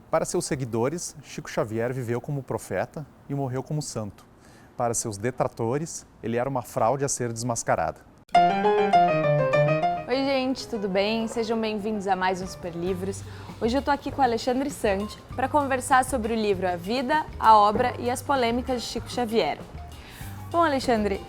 Para seus seguidores, Chico Xavier viveu como profeta e morreu como santo. Para seus detratores, ele era uma fraude a ser desmascarada. Oi gente, tudo bem? Sejam bem-vindos a mais um Super Livros. Hoje eu tô aqui com o Alexandre Santi para conversar sobre o livro A Vida, a Obra e as Polêmicas de Chico Xavier. Bom, Alexandre,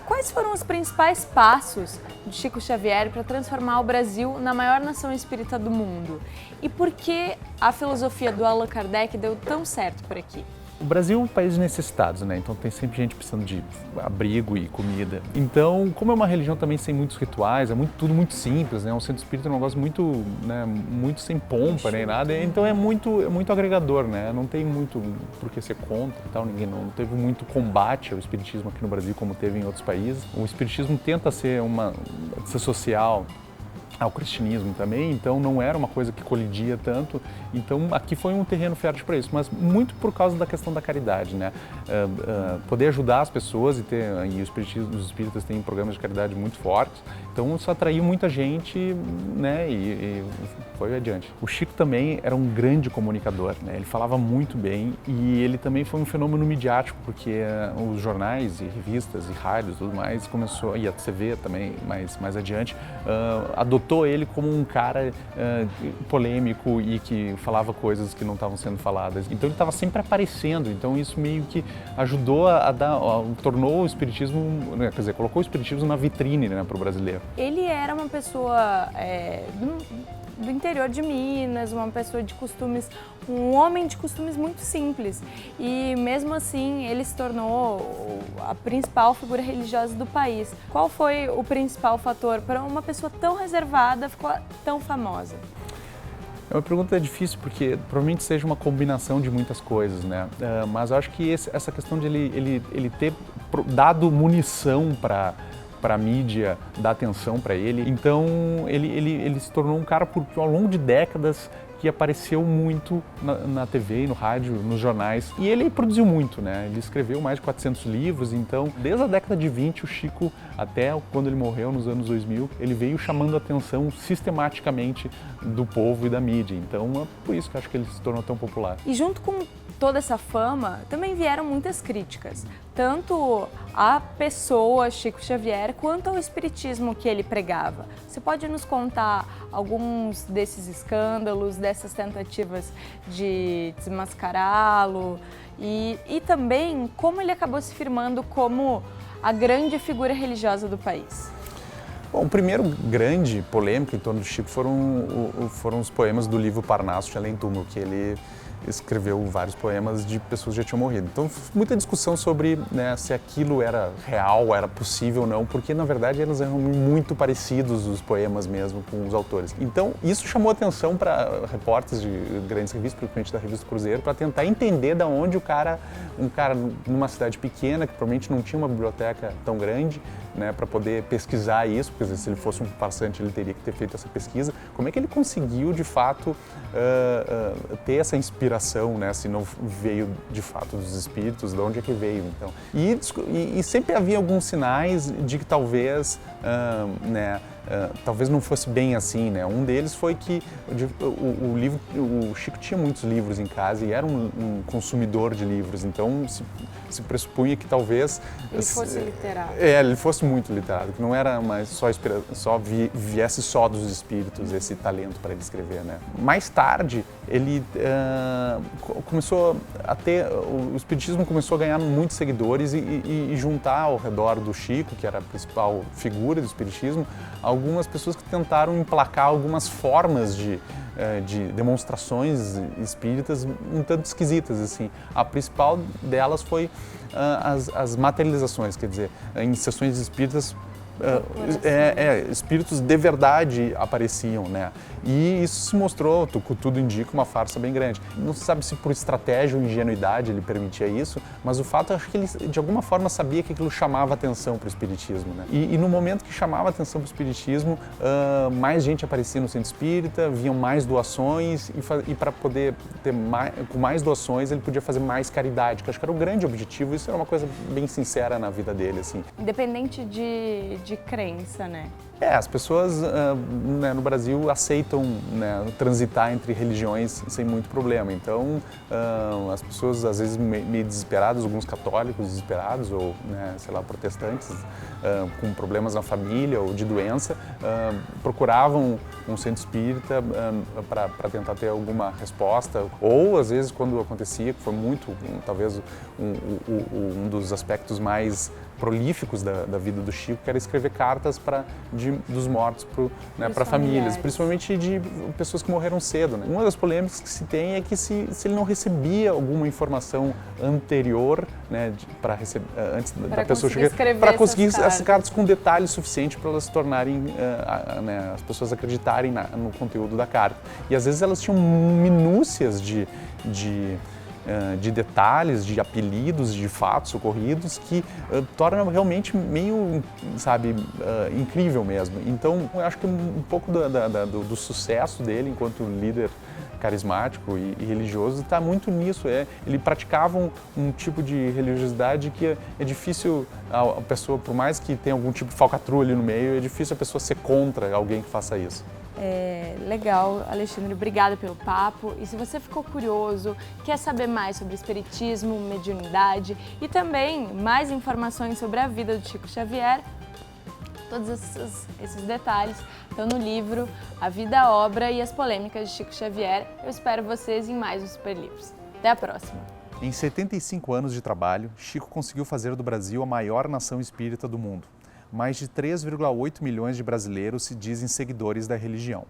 quais foram os principais passos de Chico Xavier para transformar o Brasil na maior nação espírita do mundo? E por que a filosofia do Allan Kardec deu tão certo por aqui? O Brasil é um país de necessitados, né? Então tem sempre gente precisando de abrigo e comida. Então, como é uma religião também sem muitos rituais, tudo muito simples, né? O centro espírita é um negócio muito, né, muito sem pompa nem nada. Então é muito agregador, né? Não tem muito por que ser contra e tal. Ninguém não teve muito combate ao espiritismo aqui no Brasil como teve em outros países. O espiritismo tenta ser social ao cristianismo também, então não era uma coisa que colidia tanto, então aqui foi um terreno fértil para isso, mas muito por causa da questão da caridade, né? Poder ajudar as pessoas e os espíritas têm programas de caridade muito fortes, então isso atraiu muita gente, né? E foi adiante. O Chico também era um grande comunicador, né? Ele falava muito bem e ele também foi um fenômeno midiático, porque os jornais e revistas e rádios e tudo mais começou, e a TV também mais adiante, adotou ele como um cara polêmico e que falava coisas que não estavam sendo faladas. Então ele estava sempre aparecendo, então isso meio que ajudou tornou o espiritismo, né, quer dizer, colocou o espiritismo na vitrine, né, para o brasileiro. Ele era uma pessoa do interior de Minas, uma pessoa de costumes, um homem de costumes muito simples. E mesmo assim ele se tornou a principal figura religiosa do país. Qual foi o principal fator para uma pessoa tão reservada ficar tão famosa? É uma pergunta difícil porque provavelmente seja uma combinação de muitas coisas, né? Mas eu acho que essa questão de ele ter dado munição para a mídia, dar atenção para ele. Então ele se tornou um cara ao longo de décadas que apareceu muito na TV, no rádio, nos jornais. E ele produziu muito, né? Ele escreveu mais de 400 livros, então desde a década de 20 o Chico, até quando ele morreu nos anos 2000, ele veio chamando a atenção sistematicamente do povo e da mídia. Então é por isso que eu acho que ele se tornou tão popular. E junto com toda essa fama, também vieram muitas críticas, tanto à pessoa Chico Xavier, quanto ao espiritismo que ele pregava. Você pode nos contar alguns desses escândalos, dessas tentativas de desmascará-lo e também como ele acabou se firmando como a grande figura religiosa do país? Bom, o primeiro grande polêmica em torno do Chico foram os poemas do livro Parnaso de Além Túmulo, que ele escreveu vários poemas de pessoas que já tinham morrido. Então, muita discussão sobre, né, se aquilo era real, era possível ou não, porque, na verdade, eles eram muito parecidos, os poemas mesmo, com os autores. Então, isso chamou atenção para repórteres de grandes revistas, principalmente da Revista Cruzeiro, para tentar entender de onde um cara numa cidade pequena, que provavelmente não tinha uma biblioteca tão grande, né, para poder pesquisar isso, porque se ele fosse um farsante, ele teria que ter feito essa pesquisa. Como é que ele conseguiu, de fato, ter essa inspiração, né, se não veio, de fato, dos espíritos, de onde é que veio, então? E sempre havia alguns sinais de que talvez, talvez não fosse bem assim, né? Um deles foi que o Chico tinha muitos livros em casa e era um consumidor de livros, então se pressupunha que talvez ele fosse literário. Ele fosse muito literário, que não era mais viesse só dos espíritos esse talento para ele escrever, né? Mais tarde ele começou a ter, o espiritismo começou a ganhar muitos seguidores e juntar ao redor do Chico, que era a principal figura do espiritismo, algumas pessoas que tentaram emplacar algumas formas de demonstrações espíritas um tanto esquisitas, assim. A principal delas foi as materializações, quer dizer, em sessões espíritas espíritos de verdade apareciam, né? E isso se mostrou, tudo indica, uma farsa bem grande. Não se sabe se por estratégia ou ingenuidade ele permitia isso, mas o fato é que ele, de alguma forma, sabia que aquilo chamava atenção para o espiritismo, né? E no momento que chamava atenção para o espiritismo, mais gente aparecia no centro espírita, vinham mais doações e para poder ter com mais doações ele podia fazer mais caridade, que eu acho que era o grande objetivo. Isso era uma coisa bem sincera na vida dele, assim. Independente de crença, né? As pessoas né, no Brasil aceitam, né, transitar entre religiões sem muito problema. Então, as pessoas às vezes meio desesperadas, alguns católicos desesperados ou, né, sei lá, protestantes com problemas na família ou de doença, procuravam um centro espírita para tentar ter alguma resposta. Ou às vezes quando acontecia, que foi muito, talvez um dos aspectos mais prolíficos da vida do Chico, que era escrever cartas dos mortos para famílias, principalmente de pessoas que morreram cedo. Né? Uma das polêmicas que se tem é que se ele não recebia alguma informação anterior, né, antes da pessoa chegar, para conseguir essas cartas com detalhes suficientes para elas se tornarem, né, as pessoas acreditarem no conteúdo da carta. E às vezes elas tinham minúcias de detalhes, de apelidos, de fatos ocorridos que torna realmente meio, sabe, incrível mesmo. Então, eu acho que um pouco do sucesso dele enquanto líder carismático e religioso está muito nisso. Ele praticava um tipo de religiosidade que é difícil a pessoa, por mais que tenha algum tipo de falcatrua ali no meio, é difícil a pessoa ser contra alguém que faça isso. Legal, Alexandre, obrigada pelo papo. E se você ficou curioso, quer saber mais sobre espiritismo, mediunidade e também mais informações sobre a vida do Chico Xavier, todos esses detalhes estão no livro A Vida, a Obra e as Polêmicas de Chico Xavier. Eu espero vocês em mais um Super Livros. Até a próxima! Em 75 anos de trabalho, Chico conseguiu fazer do Brasil a maior nação espírita do mundo. Mais de 3,8 milhões de brasileiros se dizem seguidores da religião.